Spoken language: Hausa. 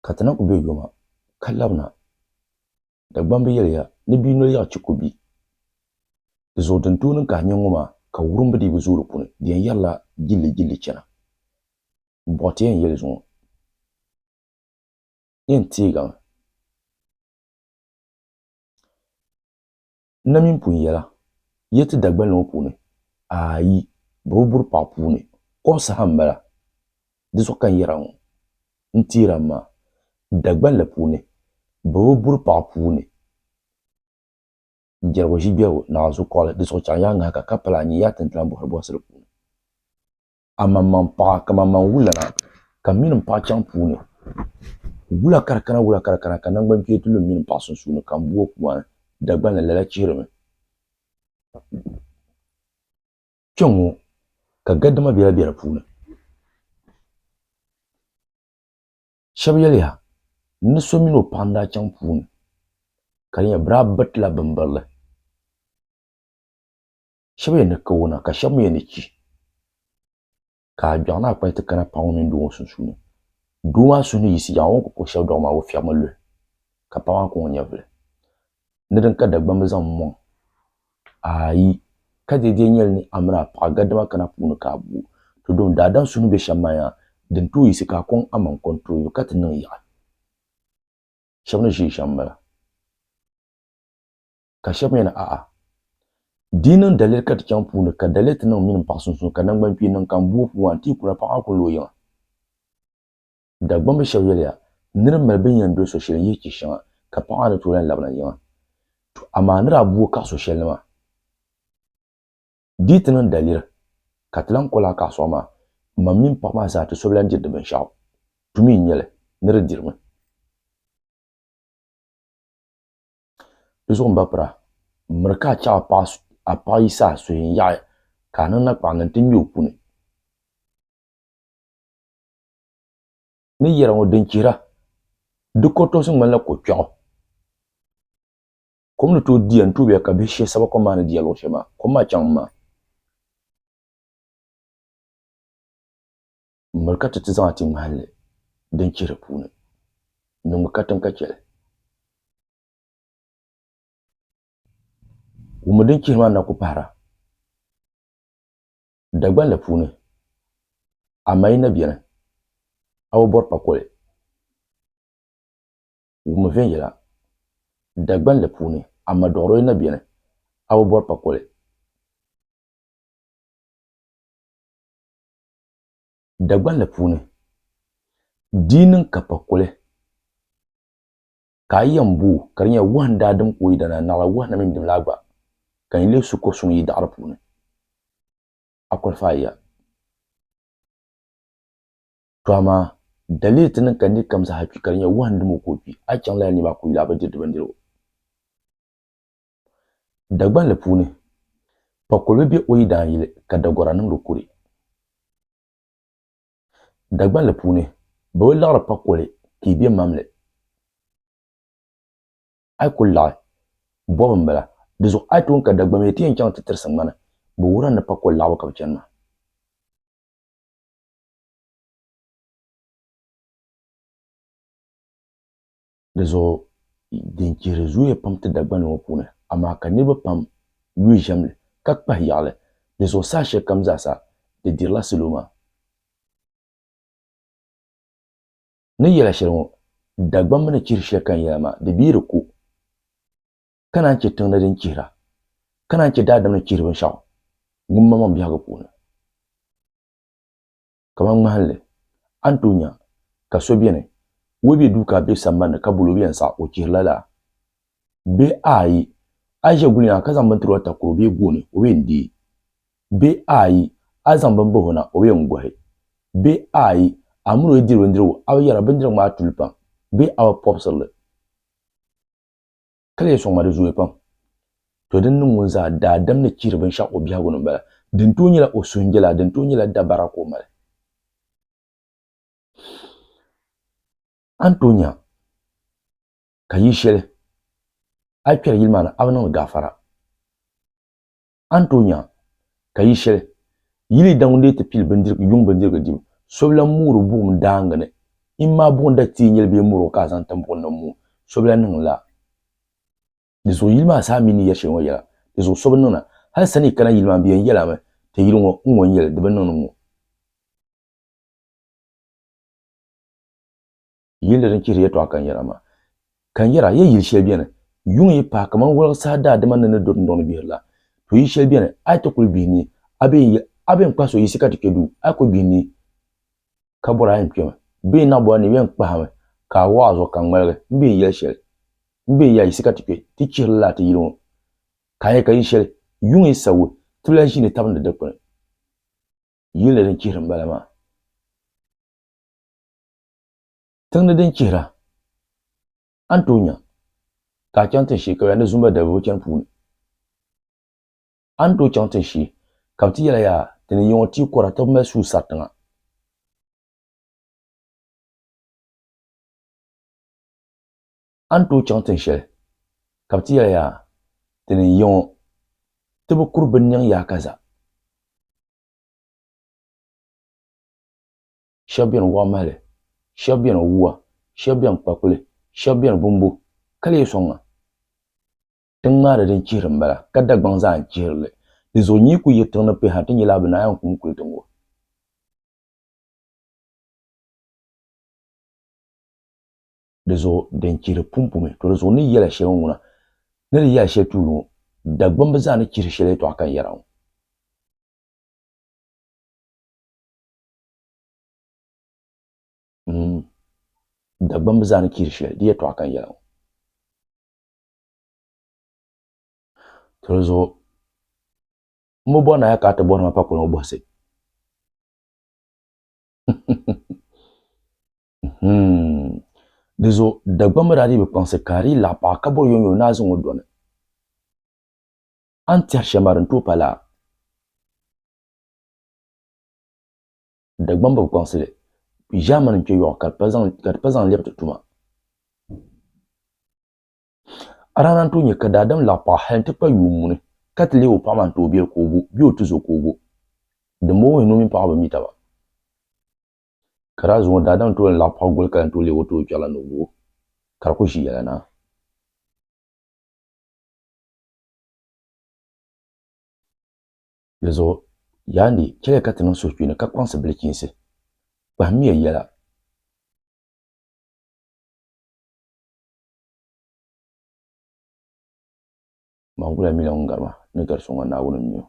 Katana ku be yoma kalabna da gbambe yeliya ni bi no ya chikubi zo den tunin ka nyangoma ka wurumba di buzuru kune diyan yalla gilli chena bote yan yeli zo yen tiga namin pun yela yeti dagbal no pune ayi bobur pa pune ko sa hambala diso kan yirawo ntira ma dagbal la pune bobur pa pune jarwo jibewo na zo kola diso chanya nga ka kapala ni ya tentran bo sir pune amma man pa kama man wulana kamin pa chang pune wula karkana kan nan ban fiye tulun min pa sun sunu kan buwo kuwa dagbal la la chirme chongo ka gaddama biya pune shabyaliya ni so mino panda chang pune kariya bra batla bambarla shabye ne kawuna ka shabye ne ci ka jana kwa ta kana pawun ndo sun sunu duwa sunu yisi ya won ko shabdo ma wo fiamal ka pawan ko nyavle nidan ka dagbam zan mon ayi ka de nyel ni amra pa gaddama kana pune ka bu to don dadan sunu be shamaya den to yisi ka kon aman control ka tin ya shabna shi shambala ka shabye na a dinin dalil ka tikan pune ka dalil tin min pa sun ka nan ban pi nan kan bu fu anti kura pa ko lo ya dagbam be shabyaliya nir malbin yando so shirin yiki shan ka pa da turan labna ya to amma nira bu ka so shel ma ditinin dalil ka tlan kola ka so ma mamin pa ma za ta so blan jidda ban shaw tumi nyele nir dirma izo mbapra merka cha pas apa isa so yin ya kanan na pa nan tin yu pune ni yera wo den kira dukoto sun mala ko kyo comme to dian to be ka be she saba ko mana dialo shema ko ma chamma merka ta zati mahalle den kira pune nungu katan ka kele umudin kira na ku para dagban la pune amai na biyan aw bor pakole umu ven yela dagban la pune amma doro na biyan aw bor pakole dagban la pune dinin ka pakole ka yambu karinya wanda dum ko idana na wana min dim lagba kan ile su ko sun yi dar pune akol faya to amma dalil tin kan ni kam sa hafi karinya wanda mu ko bi a can la ni ba ku ila ba jiddu bandiro dagban la pune pakole bi o idan yile ka dagora nan rukuri dagban la pune bo la pakole ki bi mamle ay kulla bobam bala dizo ay ton ka dagba me tiyan chang titir sangmana bo wuran na pakol lawo ka chenma dizo din ki rezuye pam te dagba no pune amma ka ne ba pam yu jamle ka pa yale dizo sa she kam za sa de dirla siloma ne yela shirin dagba mana kirshe kan yama de biru ku kana ce tun da din kira kana ce da na kirbin shaw ngumma man biya ga pune kaman mahalle antunya ka so biene wobi duka be samman ka bulo biyan sa o kirlala be ayi aje gunya ka zamban turo ta ko be gone o be ndi be ayi azamban bo na o be ngwahe be ayi amuno ediro ndiro aw yara bandira ma tulpa be aw popsel kale so ma zuwe pam to den nun za da dam ne kirbin sha o biya gonun bala den to nyila o sunjila den to nyila da barako male antonya kayishele akere yilmana awnan gafara antonya kayishele yili dawnde te pil bandir yung bandir dim sobla muru bum dangane imma bonda ti nyel be muro ka zan tam bon mu sobla nin la dizo yilma sa mini ya shenwa ya dizo sobna na hal sani kana yilma biyan yala ma te yilmo ngon yel de banno mu yilden kiri to akan yara ma kan yara ye yil shel biyan yung yi pa kaman wal sa da de man ne dot ndon bi la to yi shel biyan ay to kul bi ni aben kwaso yisika tikedu ako bi ni kabora en pema be na bo ni wen pa ka wazo kan ngale mbe yel shel mbe ya yisika tike tikirla te yilmo kaye ka yishel yung yi sawu tula jini tabn de ko yile den kirin balama tang den kira antonya ka chante shi ka ne zumba da bo chan pu anto chante shi ka ti yala ya tin yon ti kora to me su satanga anto chante shi ka ti yala ya tin yon te bo kurbin nyang ya kaza shabian wa male shabian wuwa shabian pakule shabian bumbu kale songa tengma den kirin bala kada gbangza an kirle dizo nyi ku yitong na pe hatin yila bina yan kun kul tungo dizo den kiri pumpume to dizo ni yela shewuna ne ya she tulu da gbamba ni kiri shele to akan yarawo da gbamba ni kiri shele di to akan yarawo to dizo mo bona ya ka ta bona pa ko no bose dizo da gbamba da be pense kari la pa ka bo yonyo na zun odone an tiar shamarin to pala da gbamba pense pijaman ke yo ka pazan lepto tuma aranan to nye ka dadam la pa hente pa yumune katle o pa man to bi ko bu bi o tuzo ko bu de mo no mi pa ba mi tawa kara zo dadam to la pa gol kan to le o to kala no bu kar ko shi yala na yezo yani kele ka tanan so ne ka kwansa bilkinse ba mi yala mangula mi la ngarma ne gar so na wono mi